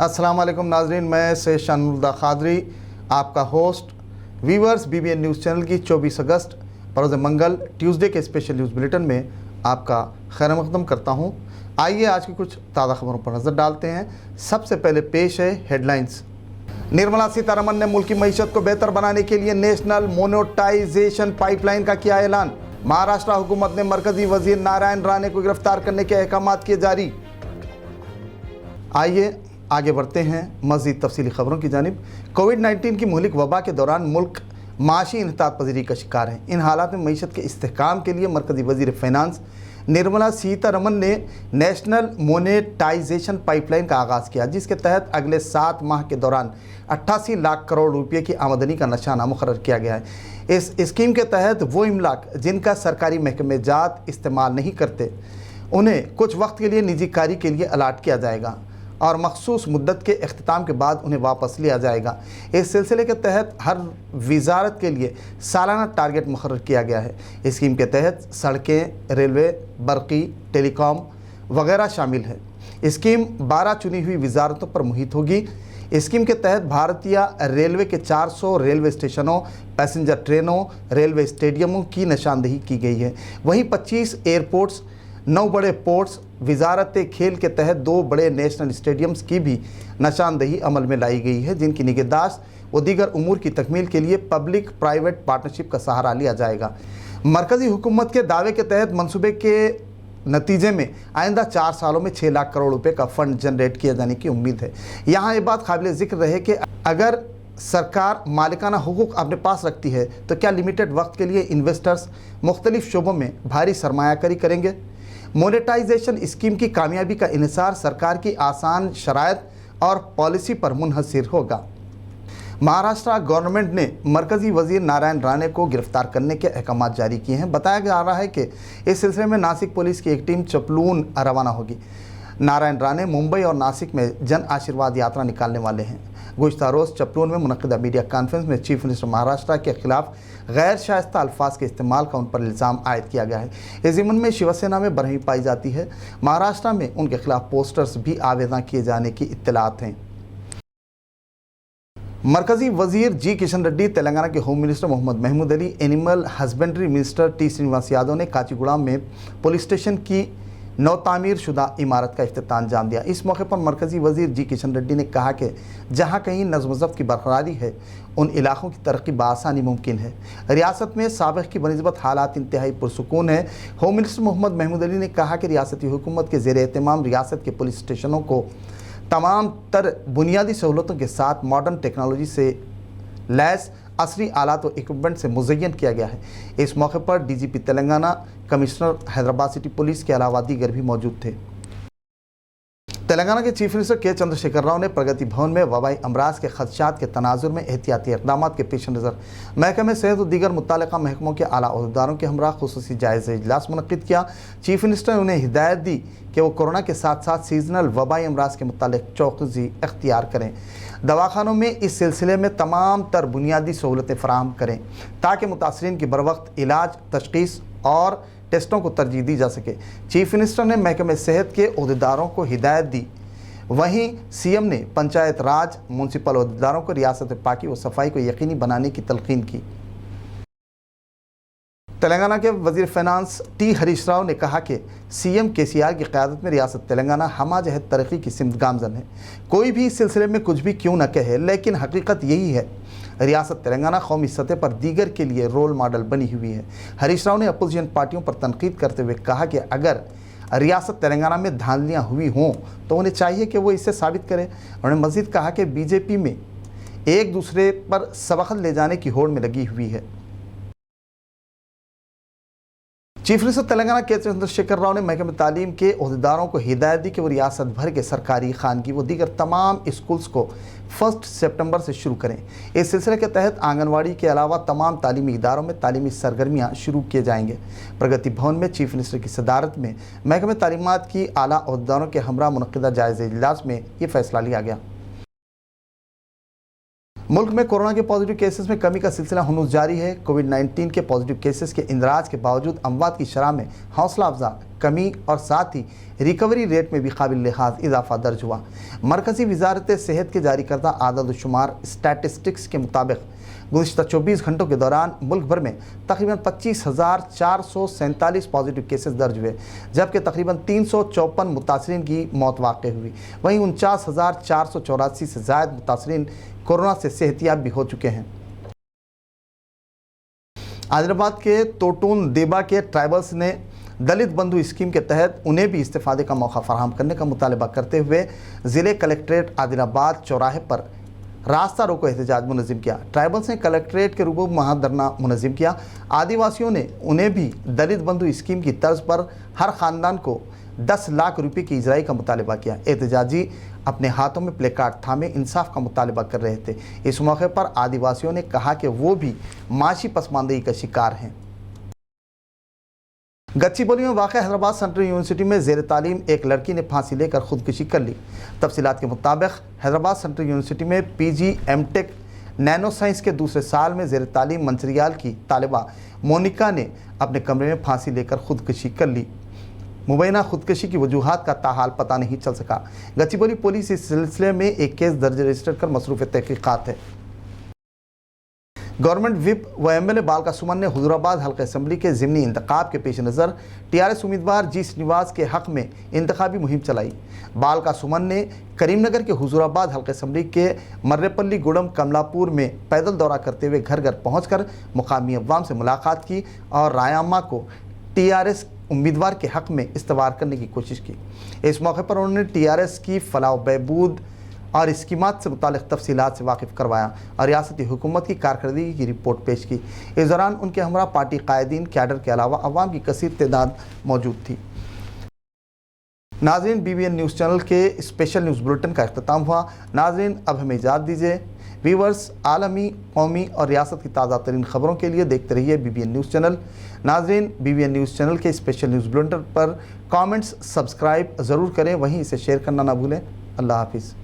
अस्सलाम वालेकुम नाजरीन, मैं सैयद शानुल्लाह खादरी आपका host. Viewers, BBN news channel की 24 अगस्त बरोज़ मंगल ट्यूसडे के स्पेशल न्यूज़ बुलेटिन में आपका खैर मक़दम करता हूँ। आइए आज की कुछ ताज़ा खबरों पर नज़र डालते हैं। सबसे पहले पेश है हेडलाइंस। निर्मला सीतारमण ने मुल्क की मईशत को बेहतर बनाने के लिए नेशनल मोनेटाइजेशन पाइपलाइन का किया ऐलान। महाराष्ट्र हुकूमत ने मरकजी वजीर नारायण राणे को गिरफ्तार करने के अहकाम किए जारी। आइए आगे बढ़ते हैं मज़ीद तफसीली खबरों की जानिब। कोविड-19 की मुहलिक वबा के दौरान मुल्क माशी इन्हतात पजीरी का शिकार है। इन हालात में मईशत के इस्तेहकाम के लिए मरकजी वजीर फाइनेंस निर्मला सीतारमण ने नेशनल मोनेटाइजेशन पाइपलाइन का आगाज़ किया, जिसके तहत अगले 7 माह के दौरान 88 लाख करोड़ रुपये की आमदनी का निशाना मुकर्रर किया गया है। इस स्कीम के तहत वो इमलाक जिनका सरकारी महकमे जात इस्तेमाल नहीं करते, उन्हें कुछ वक्त के लिए निजी कारी के लिए अलाट किया जाएगा और मखसूस मुद्दत के अख्तिताम के बाद उन्हें वापस लिया जाएगा। इस सिलसिले के तहत हर वजारत के लिए सालाना टारगेट मुकर्रर किया गया है। स्कीम के तहत सड़कें, रेलवे, बरक़ी, टेलीकॉम वगैरह शामिल है। स्कीम 12 चुनी हुई वजारतों पर मुहित होगी। स्कीम के तहत भारतीय रेलवे के 400 रेलवे स्टेशनों, पैसेंजर ट्रेनों, रेलवे स्टेडियमों की निशानदेही की गई है। वहीं 25 एयरपोर्ट्स, 9 बड़े पोर्ट्स, वजारत खेल के तहत 2 बड़े नेशनल स्टेडियम्स की भी निशानदेही अमल में लाई गई है, जिनकी निगहदाश्त व दीगर उमूर की तकमील के लिए पब्लिक प्राइवेट पार्टनरशिप का सहारा लिया जाएगा। मरकज़ी हुकूमत के दावे के तहत मनसूबे के नतीजे में आइंदा 4 सालों में 6 लाख करोड़ रुपए का फ़ंड जनरेट किए जाने की उम्मीद है। यहाँ ये बात काबिल ज़िक्र रहे कि अगर सरकार मालिकाना हुकूक अपने पास रखती है तो क्या लिमिटेड वक्त के लिए इन्वेस्टर्स मुख्तलिफ शोबों में भारी सरमायाकारी करेंगे। मोनेटाइजेशन स्कीम की कामयाबी का इन्हिसार सरकार की आसान शराइत और पॉलिसी पर मुनहसर होगा। महाराष्ट्र गवर्नमेंट ने मरकज़ी वजीर नारायण राणे को गिरफ्तार करने के अहकाम जारी किए हैं। बताया जा रहा है कि इस सिलसिले में नासिक पुलिस की एक टीम चपलून रवाना होगी। नारायण राणे मुंबई और नासिक में जन आशीर्वाद यात्रा निकालने वाले हैं। गुज़श्ता रोज़ चपलून में मुनक़िदा मीडिया कॉन्फ्रेंस में चीफ मिनिस्टर महाराष्ट्र के खिलाफ गैर शाइस्ता अल्फाज के इस्तेमाल का उन पर इल्ज़ाम आयद किया गया है। इस ज़िम्न में शिवसेना में बरहमी पाई जाती है। महाराष्ट्र में उनके खिलाफ पोस्टर्स भी आवेदन किए जाने की इत्तलात हैं। मरकज़ी वजीर जी किशन रेड्डी, तेलंगाना के home minister Mohammed Mahmood Ali, animal husbandry minister T Srinivas Yadav ने काचीगुड़ा में पुलिस स्टेशन की नौ तामीर शुदा इमारत का इफ्तिताह अंजाम दिया। इस मौके पर मरकज़ी वजीर जी किशन रेड्डी ने कहा कि जहाँ कहीं नज़्म ज़ब्त की बरकरारी है, उन इलाक़ों की तरक्की बआसानी मुमकिन है। रियासत में साबिक़ की बनिस्बत हालात इंतहाई पुरसुकून है। होम मिनिस्टर मोहम्मद महमूद अली ने कहा कि रियासती हुकूमत के ज़ेर एहतमाम रियासत के पुलिस स्टेशनों को तमाम तर बुनियादी सहूलतों के साथ मॉडर्न टेक्नोलॉजी से लैस असरी आलात व इक्विपमेंट से मुज़य्यन किया गया है। इस मौके पर DGP Telangana, commissioner Hyderabad city police के अलावा दीगर भी मौजूद थे। तेलंगाना के चीफ मिनिस्टर के चंद्रशेखर राव ने प्रगति भवन में वबाई अमराज के खदशात के तनाजुर में एहतियाती इक़दाम के पेश नज़र महकमे सेहत और दीगर मुत्तल्लिक़ा महकमों के आला अहदेदारों के हमरा खुसूसी जायज़ा इजलास मुनक़्क़िद किया। चीफ मिनिस्टर ने उन्हें हिदायत दी कि वो कोरोना के साथ साथ सीजनल वबाई अमराज के मुतालिक चौकसी अख्तियार करें। दवाखानों में इस सिलसिले में तमाम तर बुनियादी सहूलतें फ़राहम करें ताकि मुतासरीन की बरवक्त इलाज, तशख़ीस और टेस्टों को तरजीह दी जा सके। चीफ मिनिस्टर ने महकमे सेहत के अहदेदारों को हिदायत दी। वहीं CM ने पंचायत राज, म्यूनसिपल अहदेदारों को रियासत में पाकी व सफाई को यकीनी बनाने की तलकीन की। तेलंगाना के वजीर फाइनेंस टी हरीश राव ने कहा कि CM KCR की क़यादत में रियासत तेलंगाना हमा जहद तरक्की की सिमत गामजन है। कोई भी इस सिलसिले में कुछ भी क्यों न कहे, लेकिन हकीकत यही है। रियासत तेलंगाना कौमी सतह पर दीगर के लिए रोल मॉडल बनी हुई है। हरीश राव ने अपोजिशन पार्टियों पर तनकीद करते हुए कहा कि अगर रियासत तेलंगाना में धांधलियाँ हुई हों तो उन्हें चाहिए कि वो इससे साबित करें। उन्होंने मज़ीद कहा कि BJP में एक दूसरे पर सबक ले जाने की होड़ में लगी हुई है। चीफ मिनिस्टर तेलंगाना के चंद्रशेखर राव ने महकमे तालीम के अहदेदारों को हिदायत दी कि वो रियासत भर के सरकारी, खानगी व दीगर तमाम स्कूल्स को 1 सितंबर से शुरू करें। इस सिलसिले के तहत आंगनवाड़ी के अलावा तमाम तालीमी इदारों में तालीमी सरगर्मियाँ शुरू किए जाएंगे। प्रगति भवन में चीफ मिनिस्टर की सदारत में महकमे तालीमात की आला अहदेदारों के हमरा मुनक़्क़िदा जायज़ा इजलास में ये फैसला लिया गया। मुल्क में कोरोना के पॉजिटिव केसेस में कमी का सिलसिला हनूज जारी है। कोविड-19 के पॉजिटिव केसेस के इंदराज के बावजूद अमवात की शरह में हौसला अफजा कमी और साथ ही रिकवरी रेट में भी काबिल लिहाज इजाफा दर्ज हुआ। मरकज़ी वजारत सेहत के जारी करदा आदद-ओ-शुमार स्टैटिस्टिक्स के मुताबिक गुज़िश्ता 24 घंटों के दौरान मुल्क भर में तकरीबन 25,447 पॉजिटिव केसेस दर्ज हुए, जबकि तकरीबन 354 मुतासरीन की मौत वाक़ हुई। वहीं 49,484 से ज़ायद मुतासरीन कोरोना से सेहतियाब भी हो चुके हैं। आदिलाबाद के तोटून देबा के ट्राइबल्स ने दलित बंधु स्कीम के तहत उन्हें भी इस्तेफादे का मौका फराहम करने का मुतालबा करते हुए ज़िले कलेक्ट्रेट आदिलाबाद चौराहे पर रास्ता रोको एहतजाज मुनज़्ज़म किया। ट्राइबल्स ने कलेक्ट्रेट के रूबरू महाधरना मुनज़्ज़म किया। आदिवासियों ने उन्हें भी दलित बंधु स्कीम की तर्ज पर हर ख़ानदान को 10 लाख रुपए की इजराई का मुतालबा किया। एहतजाजी अपने हाथों में प्ले कार्ड थामे इंसाफ का मुतालबा कर रहे थे। इस मौके पर आदिवासियों ने कहा कि वो भी माशी पसमानदगी का शिकार हैं। गच्चीबौली में वाक़ हैदराबाद सेंट्रल यूनिवर्सिटी में ज़ेर तालीम एक लड़की ने फांसी लेकर खुदकुशी कर ली। तफसीलात के मुताबिक हैदराबाद सेंट्रल यूनिवर्सिटी में PG M.Tech नैनो साइंस के दूसरे साल में ज़ेर तालीम मंचरियाल की तालिबा मोनिका ने अपने कमरे में फांसी लेकर खुदकुशी कर ली। मुबैना खुदकुशी की वजूहात का ताहाल पता नहीं चल सका। गच्चीबौली पुलिस इस सिलसिले में एक केस दर्ज रजिस्टर कर मसरूफ़ तहक़ीक़ात है। गवर्नमेंट विप व MLA बालका सुमन ने हुजूराबाद हल्का असम्बली के ज़िमनी इंतखाब के पेश नज़र TRS उम्मीदवार G श्रीनिवास के हक़ में इंतखाबी मुहिम चलाई। बालका सुमन ने करीमनगर के हुजूराबाद हल्का असम्बली के मर्रेपल्ली गुड़म कमलापुर में पैदल दौरा करते हुए घर घर पहुँचकर मुकामी अवाम से मुलाकात की और रायामा को TRS उम्मीदवार के हक़ में इस्तवार करने की कोशिश की। इस मौके पर उन्होंने TRS की फलाह बहबूद और स्कीमात से मुतालिक तफसीलात से वाकिफ़ करवाया और रियासती हुकूमत की कारकर्दगी की रिपोर्ट पेश की। इस दौरान उनके हमरा पार्टी कायदीन, कैडर के अलावा अवाम की कसीर तादाद मौजूद थी। नाज़रीन, BBN न्यूज़ चैनल के स्पेशल न्यूज़ बुलेटिन का इख्तिताम हुआ। नाज़रीन, अब हमें इजाज़त दीजिए। व्यूवर्स, आलमी, कौमी और रियासत की ताज़ा तरीन ख़बरों के लिए देखते रहिए BBN न्यूज़ चैनल। नाज़रीन, BBN न्यूज़ चैनल के स्पेशल न्यूज़ बुलेटिन पर कमेंट्स, सब्सक्राइब ज़रूर करें, वहीं इसे शेयर करना ना भूलें। अल्लाह हाफिज़।